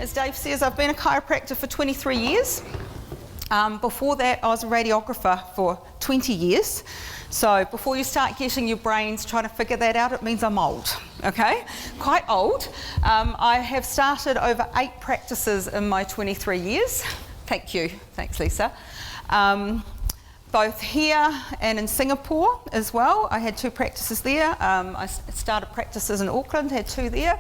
As Dave says, I've been a chiropractor for 23 years. Before that, I was a radiographer for 20 years. So before you start getting your brains trying to figure that out, it means I'm old, okay? Quite old. I have started over 8 practices in my 23 years. Thank you. Thanks, Lisa. Both here and in Singapore as well. I had 2 practices there. I started practices in Auckland, had 2 there.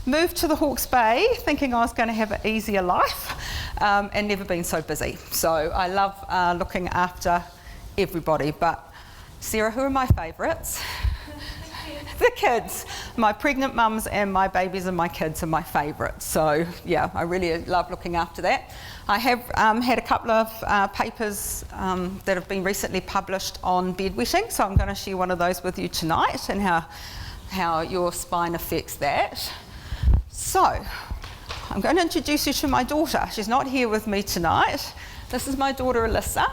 Moved to the Hawke's Bay thinking I was going to have an easier life and never been so busy. So I love looking after everybody. But Sarah, who are my favourites? The kids. My pregnant mums and my babies and my kids are my favourites. So yeah, I really love looking after that. I have had a couple of papers that have been recently published on bedwetting, so I'm going to share one of those with you tonight and how your spine affects that. So I'm going to introduce you to my daughter. She's not here with me tonight. This is my daughter Alyssa.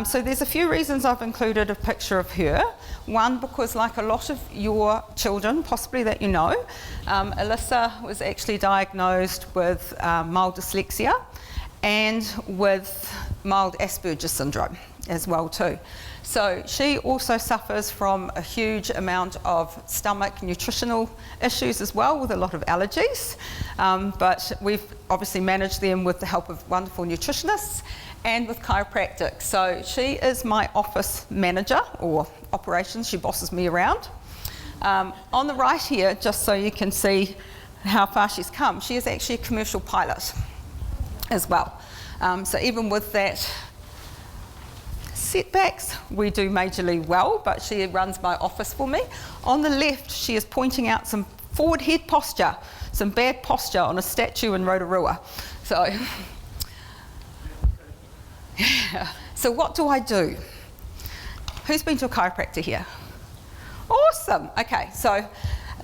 So there's a few reasons I've included a picture of her. One, because like a lot of your children, possibly that you know, Alyssa was actually diagnosed with mild dyslexia and with mild Asperger's syndrome as well too. So she also suffers from a huge amount of stomach nutritional issues as well, with a lot of allergies. But we've obviously managed them with the help of wonderful nutritionists and with chiropractic. So she is my office manager or operations. She bosses me around. On the right here, just so you can see how far she's come, she is actually a commercial pilot as well. So even with that setbacks, we do majorly well, but she runs my office for me. On the left, she is pointing out some forward head posture, some bad posture on a statue in Rotorua. So, yeah. So what do I do? Who's been to a chiropractor here? Awesome. Okay, so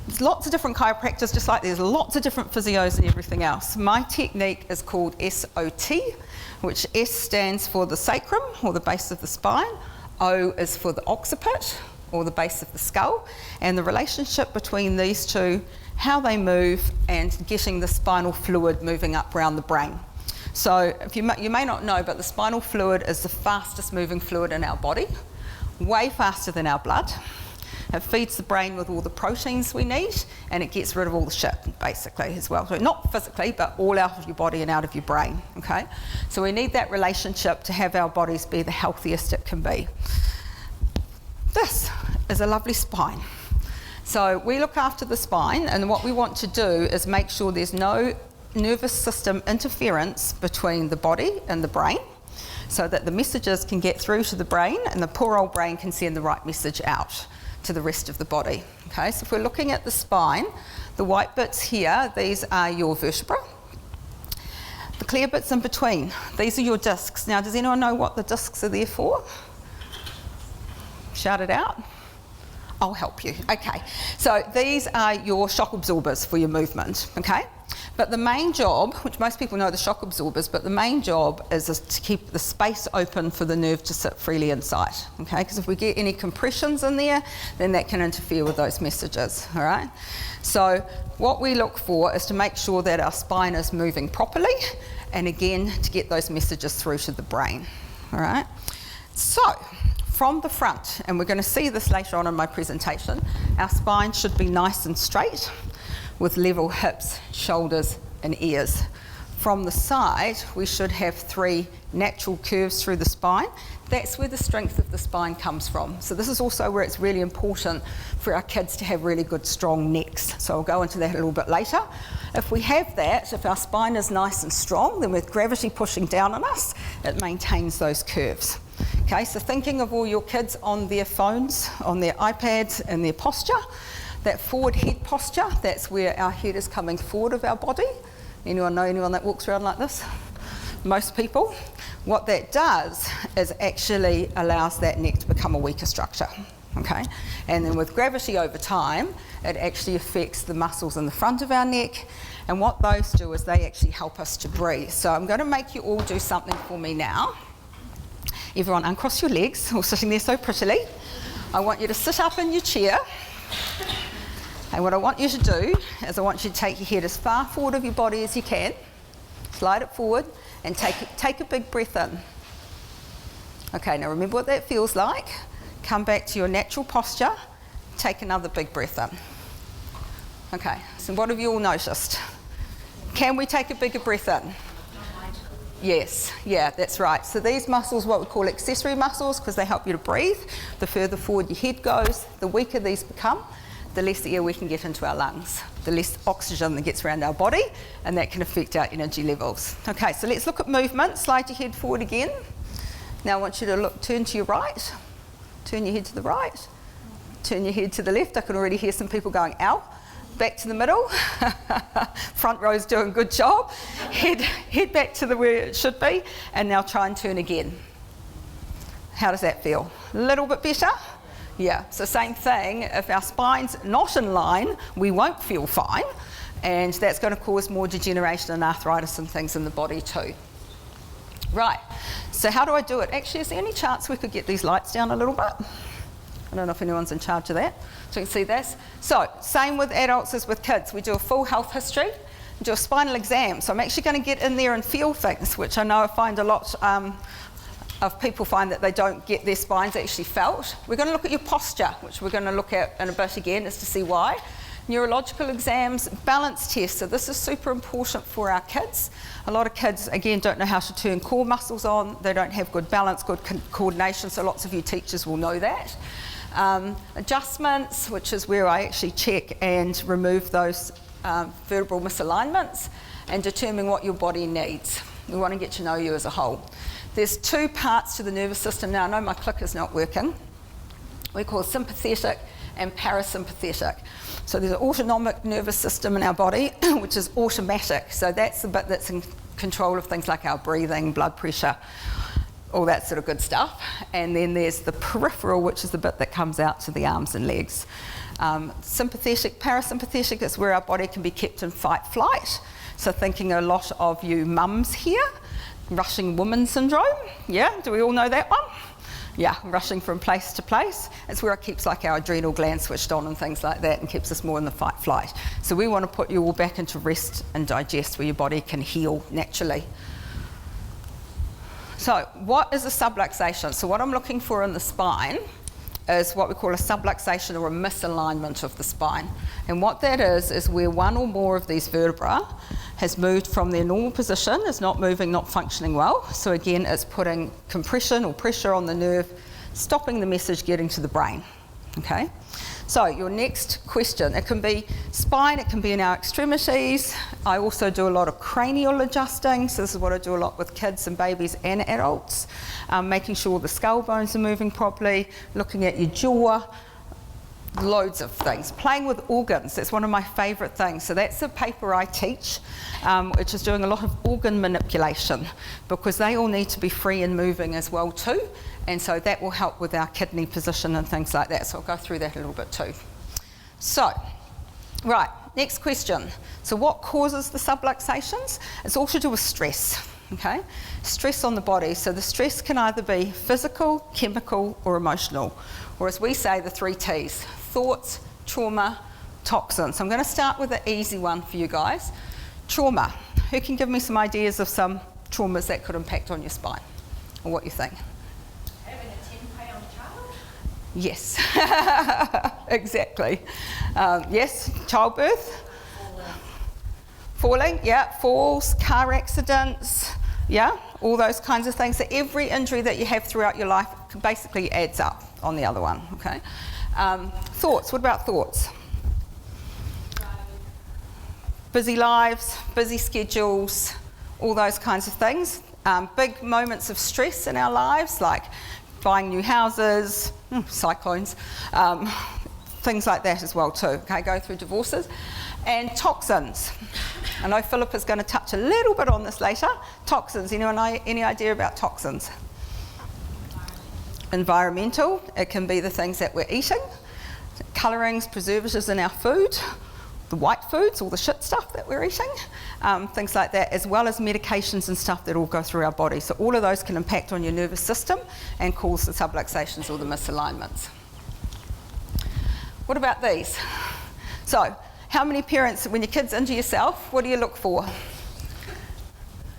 there's lots of different chiropractors, just like there's lots of different physios and everything else. My technique is called SOT, which S stands for the sacrum, or the base of the spine. O is for the occiput, or the base of the skull. And the relationship between these two, how they move, and getting the spinal fluid moving up around the brain. So if you may not know, but the spinal fluid is the fastest moving fluid in our body, way faster than our blood. It feeds the brain with all the proteins we need, and it gets rid of all the shit, basically, as well. So not physically, but all out of your body and out of your brain, okay? So we need that relationship to have our bodies be the healthiest it can be. This is a lovely spine. So we look after the spine, and what we want to do is make sure there's no nervous system interference between the body and the brain, so that the messages can get through to the brain, and the poor old brain can send the right message out to the rest of the body. Okay, so if we're looking at the spine, the white bits here, these are your vertebrae. The clear bits in between, these are your discs. Now, does anyone know what the discs are there for? Shout it out. I'll help you. Okay, so these are your shock absorbers for your movement, okay? But the main job, which most people know the shock absorbers, but the main job is to keep the space open for the nerve to sit freely inside, okay? Because if we get any compressions in there, then that can interfere with those messages, all right? So what we look for is to make sure that our spine is moving properly, and again, to get those messages through to the brain, all right? So, from the front, and we're going to see this later on in my presentation, our spine should be nice and straight with level hips, shoulders and ears. From the side, we should have 3 natural curves through the spine. That's where the strength of the spine comes from. So this is also where it's really important for our kids to have really good strong necks. So I'll go into that a little bit later. If we have that, if our spine is nice and strong, then with gravity pushing down on us, it maintains those curves. Okay, so thinking of all your kids on their phones, on their iPads and their posture, that forward head posture, that's where our head is coming forward of our body. Anyone know anyone that walks around like this? Most people. What that does is actually allows that neck to become a weaker structure, okay? And then with gravity over time, it actually affects the muscles in the front of our neck, and what those do is they actually help us to breathe. So I'm going to make you all do something for me now. Everyone uncross your legs, all sitting there so prettily. I want you to sit up in your chair. And what I want you to do is I want you to take your head as far forward of your body as you can, slide it forward, and take a big breath in. Okay, now remember what that feels like. Come back to your natural posture, take another big breath in. Okay, so what have you all noticed? Can we take a bigger breath in? Yes, yeah, that's right. So these muscles, what we call accessory muscles, because they help you to breathe. The further forward your head goes, the weaker these become, the less air we can get into our lungs, the less oxygen that gets around our body, and that can affect our energy levels. Okay, so let's look at movement. Slide your head forward again. Now I want you to turn to your right, turn your head to the right, turn your head to the left. I can already hear some people going, ow. Back to the middle. Front row's doing a good job. Head back to where it should be, and now try and turn again. How does that feel? A little bit better? Yeah, so same thing. If our spine's not in line, we won't feel fine, and that's going to cause more degeneration and arthritis and things in the body too. Right, so how do I do it? Actually, is there any chance we could get these lights down a little bit? I don't know if anyone's in charge of that. So you can see this. So same with adults as with kids. We do a full health history, do a spinal exam. So I'm actually going to get in there and feel things, which I know I find a lot of people find that they don't get their spines actually felt. We're going to look at your posture, which we're going to look at in a bit again, as to see why. Neurological exams, balance tests. So this is super important for our kids. A lot of kids, again, don't know how to turn core muscles on. They don't have good balance, good coordination. So lots of you teachers will know that. Adjustments, which is where I actually check and remove those vertebral misalignments and determine what your body needs. We want to get to know you as a whole. There's two parts to the nervous system. Now I know my clicker's not working. We call sympathetic and parasympathetic. So there's an autonomic nervous system in our body, which is automatic. So that's the bit that's in control of things like our breathing, blood pressure, all that sort of good stuff. And then there's the peripheral, which is the bit that comes out to the arms and legs. Sympathetic, parasympathetic is where our body can be kept in fight flight. So thinking a lot of you mums here, rushing woman syndrome. Yeah, do we all know that one? Yeah, rushing from place to place. It's where it keeps like our adrenal glands switched on and things like that, and keeps us more in the fight flight. So we want to put you all back into rest and digest, where your body can heal naturally. So what is a subluxation? So what I'm looking for in the spine is what we call a subluxation, or a misalignment of the spine. And what that is where one or more of these vertebrae has moved from their normal position, is not moving, not functioning well. So again, it's putting compression or pressure on the nerve, stopping the message getting to the brain. Okay? So your next question, it can be spine, it can be in our extremities. I also do a lot of cranial adjusting. So this is what I do a lot with kids and babies and adults. Making sure the skull bones are moving properly, looking at your jaw, loads of things. Playing with organs, that's one of my favourite things. So that's a paper I teach, which is doing a lot of organ manipulation, because they all need to be free and moving as well too. And so that will help with our kidney position and things like that. So I'll go through that a little bit too. So, right, next question. So what causes the subluxations? It's all to do with stress, okay? Stress on the body. So the stress can either be physical, chemical, or emotional. Or as we say, the 3 T's: thoughts, trauma, toxins. So I'm going to start with an easy one for you guys. Trauma. Who can give me some ideas of some traumas that could impact on your spine? Or what you think? Yes, exactly. Yes, childbirth, falling, yeah, falls, car accidents, yeah, all those kinds of things. So every injury that you have throughout your life basically adds up on the other one, okay? Thoughts, what about thoughts? Busy lives, busy schedules, all those kinds of things. Big moments of stress in our lives, like buying new houses, cyclones, things like that as well too. Okay, go through divorces. And toxins. I know Philip is going to touch a little bit on this later. Toxins, anyone any idea about toxins? Environmental, it can be the things that we're eating, colourings, preservatives in our food, the white foods, all the shit stuff that we're eating, things like that, as well as medications and stuff that all go through our body. So all of those can impact on your nervous system and cause the subluxations or the misalignments. What about these? So, how many parents, when your kid's injure yourself, what do you look for?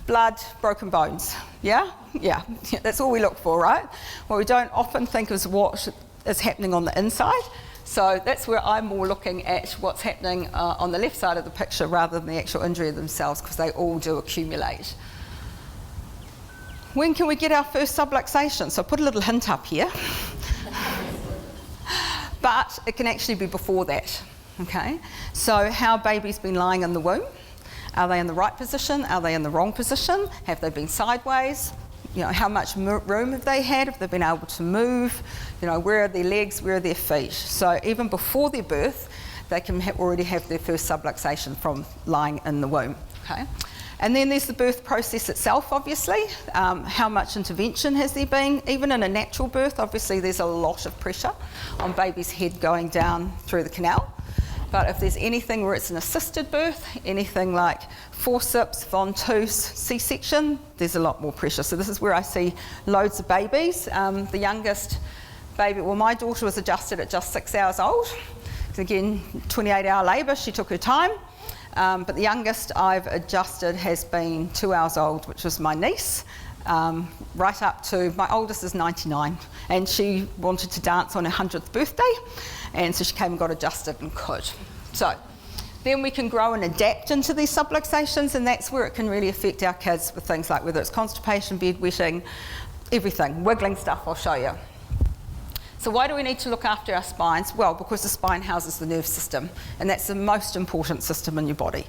Blood, broken bones. Yeah? Yeah, that's all we look for, right? What we don't often think is what is happening on the inside. So that's where I'm more looking at what's happening on the left side of the picture rather than the actual injury themselves, because they all do accumulate. When can we get our first subluxation? So I put a little hint up here. But it can actually be before that, okay? So how baby's been lying in the womb. Are they in the right position? Are they in the wrong position? Have they been sideways? You know, how much room have they had? Have they been able to move? You know, where are their legs? Where are their feet? So even before their birth, they can already have their first subluxation from lying in the womb, okay? And then there's the birth process itself, obviously. How much intervention has there been? Even in a natural birth, obviously there's a lot of pressure on baby's head going down through the canal. But if there's anything where it's an assisted birth, anything like forceps, ventouse, C-section, there's a lot more pressure. So this is where I see loads of babies. The youngest baby, well, my daughter was adjusted at just 6 hours old. Again, 28-hour labour, she took her time. But the youngest I've adjusted has been 2 hours old, which was my niece, right up to, my oldest is 99, and she wanted to dance on her 100th birthday, and so she came and got adjusted and could. So then we can grow and adapt into these subluxations, and that's where it can really affect our kids with things like whether it's constipation, bedwetting, everything, wiggling stuff I'll show you. So why do we need to look after our spines? Well, because the spine houses the nerve system, and that's the most important system in your body.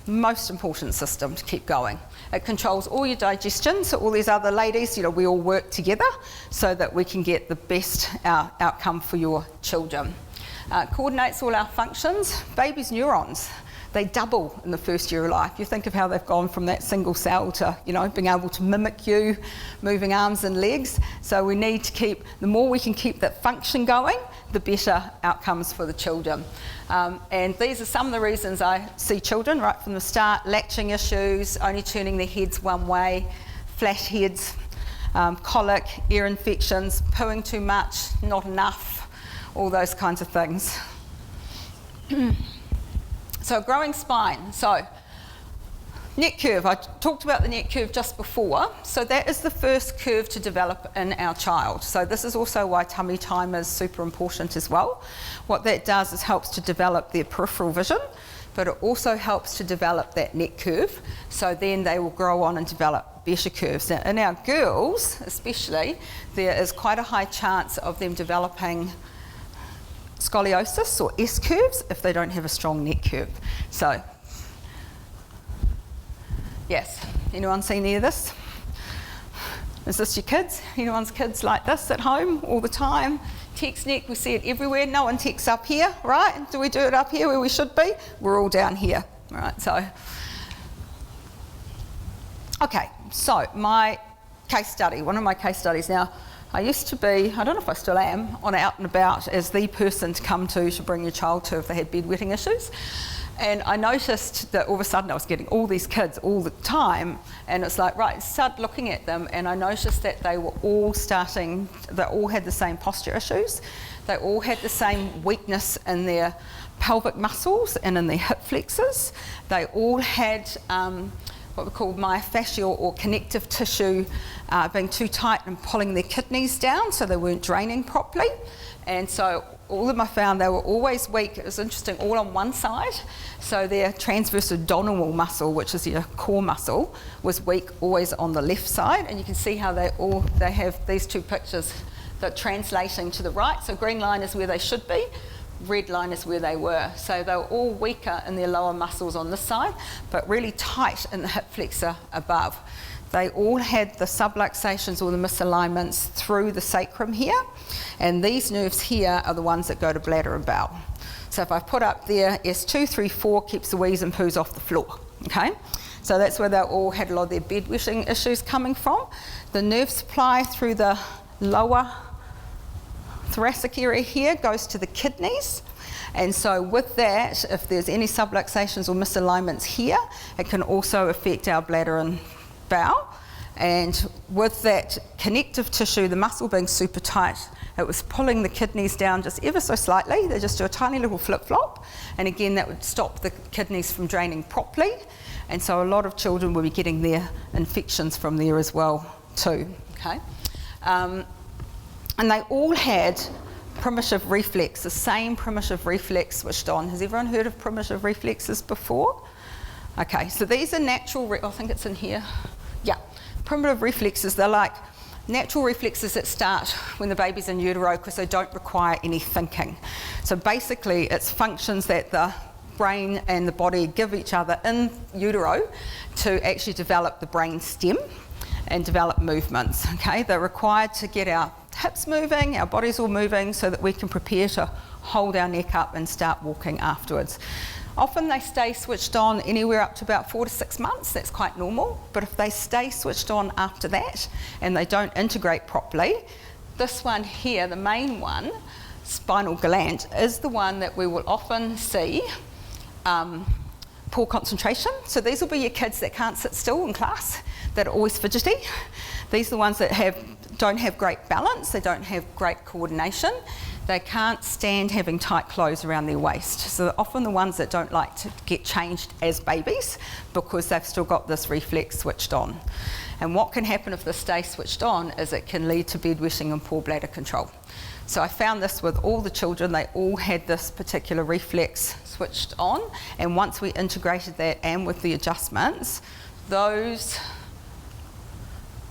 Most important system to keep going. It controls all your digestion, so all these other ladies, you know, we all work together so that we can get the best outcome for your children. Coordinates all our functions. Babies' neurons, they double in the first year of life. You think of how they've gone from that single cell to, you know, being able to mimic you, moving arms and legs. So we need to keep, the more we can keep that function going, the better outcomes for the children. And these are some of the reasons I see children right from the start: latching issues, only turning their heads one way, flat heads, colic, ear infections, pooing too much, not enough, all those kinds of things. So growing spine. So neck curve, I talked about the neck curve just before. So that is the first curve to develop in our child. So this is also why tummy time is super important as well. What that does is helps to develop their peripheral vision, but it also helps to develop that neck curve. So then they will grow on and develop better curves. Now in our girls especially, there is quite a high chance of them developing scoliosis or S-curves if they don't have a strong neck curve. So, yes, anyone seen any of this? Is this your kids? Anyone's kids like this at home all the time? Tex neck, we see it everywhere. No one texts up here, right? Do we do it up here where we should be? We're all down here, right? So, okay, so my case study, one of my case studies now. I used to be, I don't know if I still am, on Out and About as the person to come to bring your child to if they had bedwetting issues. And I noticed that all of a sudden I was getting all these kids all the time, and it's like, right, start looking at them, and I noticed that they were all they all had the same posture issues. They all had the same weakness in their pelvic muscles and in their hip flexors. They all had what we call myofascial or connective tissue being too tight and pulling their kidneys down, so they weren't draining properly. And so all of them I found they were always weak. It was interesting, all on one side. So their transverse abdominal muscle, which is your core muscle, was weak always on the left side. And you can see how they have these two pictures that are translating to the right. So green line is where they should be. Red line is where they were. So they were all weaker in their lower muscles on this side, but really tight in the hip flexor above. They all had the subluxations or the misalignments through the sacrum here, and these nerves here are the ones that go to bladder and bowel. So if I put up there, S2, 3, 4 keeps the wheeze and poos off the floor, okay? So that's where they all had a lot of their bedwetting issues coming from. The nerve supply through the lower thoracic area here goes to the kidneys, and so with that, if there's any subluxations or misalignments here, it can also affect our bladder and bowel. And with that connective tissue, the muscle being super tight, it was pulling the kidneys down just ever so slightly. They just do a tiny little flip-flop, and again that would stop the kidneys from draining properly, and so a lot of children will be getting their infections from there as well too. Okay, and they all had primitive reflex, the same primitive reflex switched on. Has everyone heard of primitive reflexes before? Okay, so these are natural, I think it's in here. Yeah, primitive reflexes, they're like natural reflexes that start when the baby's in utero because they don't require any thinking. So basically it's functions that the brain and the body give each other in utero to actually develop the brain stem and develop movements. Okay, they're required to get our hips moving, our bodies all moving, so that we can prepare to hold our neck up and start walking afterwards. Often they stay switched on anywhere up to about 4 to 6 months. That's quite normal, but if they stay switched on after that and they don't integrate properly, this one here, the main one, spinal gland, is the one that we will often see poor concentration. So these will be your kids that can't sit still in class, that are always fidgety. These are the ones that don't have great balance, they don't have great coordination, they can't stand having tight clothes around their waist. So they're often the ones that don't like to get changed as babies because they've still got this reflex switched on. And what can happen if this stays switched on is it can lead to bedwetting and poor bladder control. So I found this with all the children, they all had this particular reflex switched on, and once we integrated that and with the adjustments, those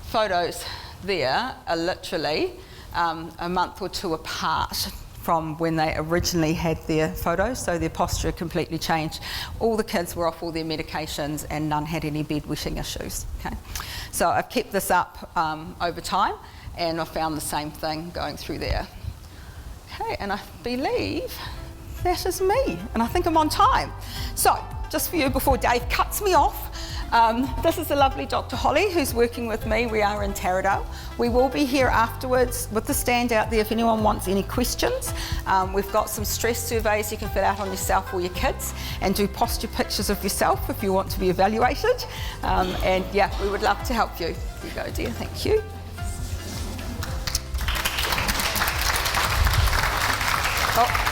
photos there are literally a month or two apart from when they originally had their photos, so their posture completely changed. All the kids were off all their medications and none had any bedwetting issues. Okay, so I've kept this up over time and I found the same thing going through there. Okay, and I believe that is me, and I think I'm on time. So, just for you before Dave cuts me off, this is the lovely Dr. Holly who's working with me. We are in Taradale. We will be here afterwards with the stand out there if anyone wants any questions. We've got some stress surveys you can fill out on yourself or your kids, and do posture pictures of yourself if you want to be evaluated. And yeah, we would love to help you. Here you go, dear, thank you. Oh.